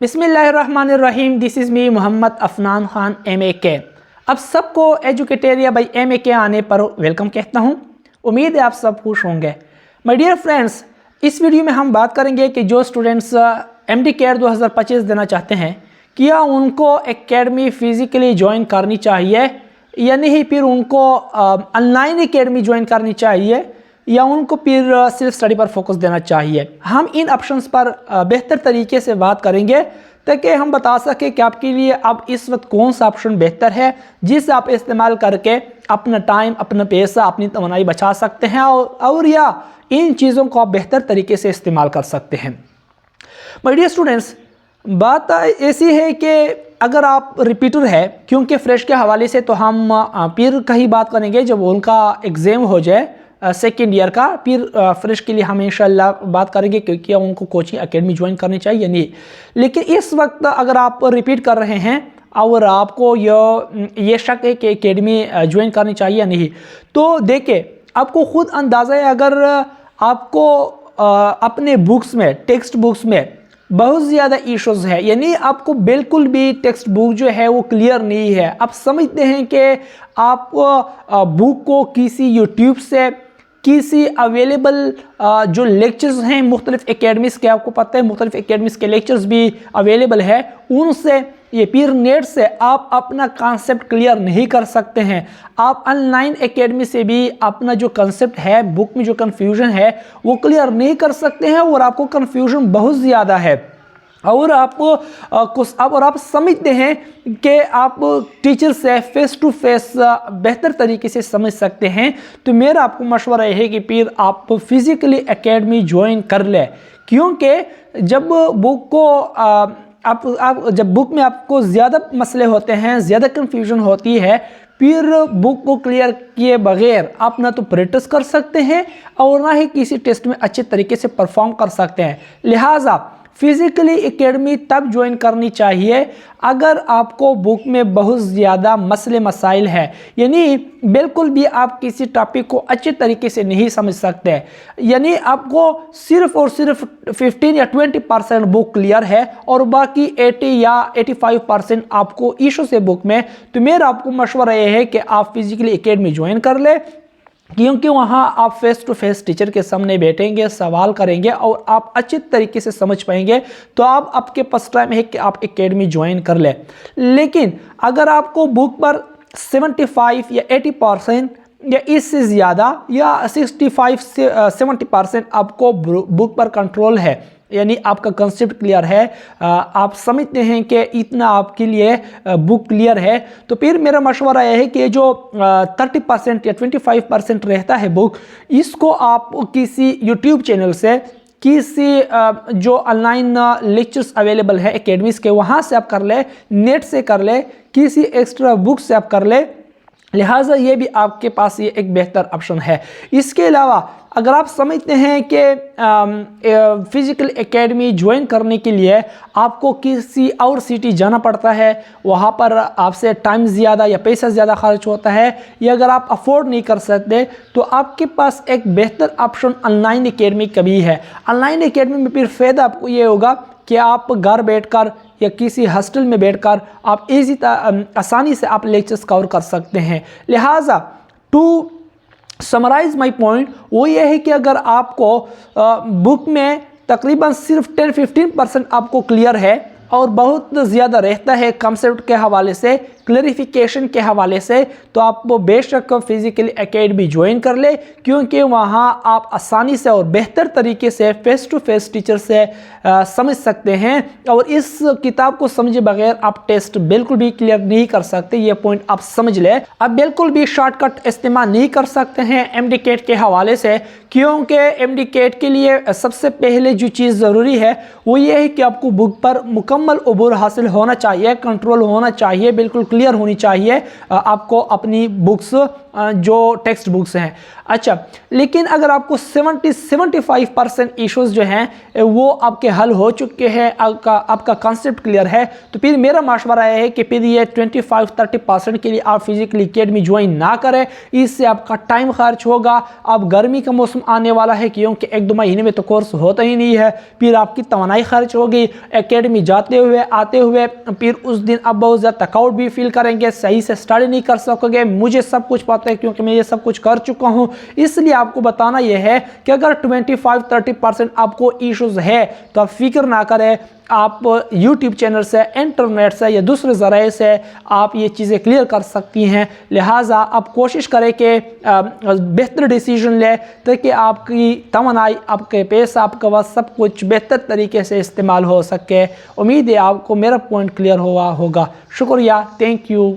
बिस्मिल्लाहिर्रहमानिर्रहीम। This is me Mohammad Afnan Khan MAK। अब सबको एजुकेटेरिया बाई MAK आने पर वेलकम कहता हूँ। उम्मीद है आप सब खुश होंगे। माय डियर फ्रेंड्स, इस वीडियो में हम बात करेंगे कि जो स्टूडेंट्स MD केयर 2025 देना चाहते हैं, क्या उनको एकेडमी फ़िज़िकली ज्वाइन करनी चाहिए या नहीं, फिर उनको ऑनलाइन एकेडमी ज्वाइन करनी चाहिए या उनको फिर सिर्फ स्टडी पर फोकस देना चाहिए। हम इन ऑप्शंस पर बेहतर तरीके से बात करेंगे ताकि हम बता सकें कि आपके लिए अब इस वक्त कौन सा ऑप्शन बेहतर है जिसे आप इस्तेमाल करके अपना टाइम, अपना पैसा, अपनी तवानाई बचा सकते हैं और या इन चीज़ों को आप बेहतर तरीके से इस्तेमाल कर सकते हैं। माय डियर स्टूडेंट्स, बात ऐसी है कि अगर आप रिपीटर है, क्योंकि फ्रेश के हवाले से तो हम फिर कहीं बात करेंगे जब उनका एग्ज़ाम हो जाए सेकेंड ईयर का, फिर फ्रेश के लिए हम इंशाल्लाह बात करेंगे कि क्या उनको कोचिंग एकेडमी ज्वाइन करनी चाहिए या नहीं। लेकिन इस वक्त अगर आप रिपीट कर रहे हैं और आपको ये शक है कि एकेडमी ज्वाइन करनी चाहिए या नहीं, तो देखिए आपको खुद अंदाज़ा है, अगर आपको अपने बुक्स में, टेक्स्ट बुक्स में बहुत ज़्यादा इश्यूज़ है, यानी आपको बिल्कुल भी टेक्स्ट बुक जो है वो क्लियर नहीं है। आप समझते हैं कि आप बुक को किसी यूट्यूब से, किसी अवेलेबल जो लेक्चर्स हैं मुख्तलिफ एकेडमीज़ के, आपको पता है मुख्तलिफ एकेडमीज़ के लेक्चर्स भी अवेलेबल है, उनसे ये फिर नेट से आप अपना कॉन्सेप्ट क्लियर नहीं कर सकते हैं। आप ऑनलाइन एकेडमी से भी अपना जो कॉन्सेप्ट है, बुक में जो कन्फ्यूजन है वो क्लियर नहीं कर सकते हैं और आपको कन्फ्यूजन बहुत ज़्यादा है और आप समझते हैं कि आप टीचर से फेस टू फेस बेहतर तरीके से समझ सकते हैं। तो मेरा आपको मशवरा है कि फिर आप फिज़िकली एकेडमी ज्वाइन कर लें, क्योंकि जब बुक को जब बुक में आपको ज़्यादा मसले होते हैं, ज़्यादा कन्फ्यूजन होती है, फिर बुक को क्लियर किए बगैर आप ना तो प्रैक्टिस कर सकते हैं और ना ही किसी टेस्ट में अच्छे तरीके से परफॉर्म कर सकते हैं। लिहाजा फिज़िकली एकेडमी तब ज्वाइन करनी चाहिए अगर आपको बुक में बहुत ज़्यादा मसले मसाइल हैं, यानी बिल्कुल भी आप किसी टॉपिक को अच्छे तरीके से नहीं समझ सकते, यानी आपको सिर्फ और सिर्फ 15 या 20% बुक क्लियर है और बाकी 80 या 85% आपको इशू से बुक में। तो मेरा आपको मशवरा यह है कि आप फिज़िकली एकेडमी ज्वाइन कर ले, क्योंकि वहाँ आप फेस टू फेस टीचर के सामने बैठेंगे, सवाल करेंगे और आप अच्छे तरीके से समझ पाएंगे। तो आप आपके पास टाइम है कि आप एकेडमी ज्वाइन कर लें। लेकिन अगर आपको बुक पर 75 या 80% या इससे ज़्यादा या 65 से 70% आपको बुक पर कंट्रोल है, यानी आपका कंसेप्ट क्लियर है, आप समझते हैं कि इतना आपके लिए बुक क्लियर है, तो फिर मेरा मशवरा यह है कि जो 30% या 25% रहता है बुक, इसको आप किसी यूट्यूब चैनल से, किसी जो ऑनलाइन लेक्चर्स अवेलेबल है एकेडमीज़ के, वहाँ से आप कर ले, नेट से कर ले, किसी एक्स्ट्रा बुक से आप कर ले। लिहाजा ये भी आपके पास ये एक बेहतर ऑप्शन है। इसके अलावा अगर आप समझते हैं कि फिज़िकल एकेडमी ज्वाइन करने के लिए आपको किसी और सिटी जाना पड़ता है, वहाँ पर आपसे टाइम ज़्यादा या पैसा ज़्यादा खर्च होता है, या अगर आप अफोर्ड नहीं कर सकते, तो आपके पास एक बेहतर ऑप्शन ऑनलाइन एकेडमी का भी है। ऑनलाइन एकेडमी में फिर फ़ायदा आपको ये होगा कि आप घर बैठकर या किसी हॉस्टल में बैठकर आप आसानी से आप लेक्चर्स कवर कर सकते हैं। लिहाजा टू समराइज़ माय पॉइंट वो ये है कि अगर आपको बुक में तकरीबन सिर्फ 10-15% आपको क्लियर है और बहुत ज़्यादा रहता है कंसेप्ट के हवाले से, क्लैरिफिकेशन के हवाले से, तो आप बेशक फिज़िकली एकेडमी ज्वाइन कर ले, क्योंकि वहाँ आप आसानी से और बेहतर तरीके से फेस टू फेस टीचर से समझ सकते हैं और इस किताब को समझे बगैर आप टेस्ट बिल्कुल भी क्लियर नहीं कर सकते। ये पॉइंट आप समझ लें। आप बिल्कुल भी शॉर्टकट इस्तेमाल नहीं कर सकते हैं MD केट के हवाले से, क्योंकि MD केट के लिए सबसे पहले जो चीज़ ज़रूरी है वो ये है कि आपको बुक पर मुकम्मल अबूर हासिल होना चाहिए, कंट्रोल होना चाहिए, बिल्कुल क्लियर होनी चाहिए आपको अपनी बुक्स जो टेक्स्ट बुक्स हैं। अच्छा, लेकिन अगर आपको 70-75% इश्यूज जो हैं वो आपके हल हो चुके हैं, आपका कॉन्सेप्ट क्लियर है, तो फिर मेरा मशवरा है कि फिर ये 25-30% के लिए आप फिजिकली एकेडमी ज्वाइन ना करें। इससे आपका टाइम खर्च होगा। अब गर्मी का मौसम आने वाला है, क्योंकि 1-2 महीने में तो कोर्स होता ही नहीं है, फिर आपकी तवानाई खर्च होगी एकेडमी जाते हुए आते हुए, फिर उस दिन आप बहुत ज़्यादा थकावट भी फील करेंगे, सही से स्टडी नहीं कर सकोगे। मुझे सब कुछ पता है क्योंकि मैं ये सब कुछ कर चुका हूँ। इसलिए आपको बताना यह है कि अगर 25-30% आपको इश्यूज है तो आप फिक्र ना करें, आप YouTube चैनल से, इंटरनेट से या दूसरे ज़राए से आप ये चीज़ें क्लियर कर सकती हैं। लिहाजा आप कोशिश करें कि बेहतर डिसीजन लें ताकि आपकी तमन्नाई, आपके पैसा, आपका वक्त सब कुछ बेहतर तरीके से इस्तेमाल हो सके। उम्मीद है आपको मेरा पॉइंट क्लियर हुआ होगा। शुक्रिया, थैंक यू।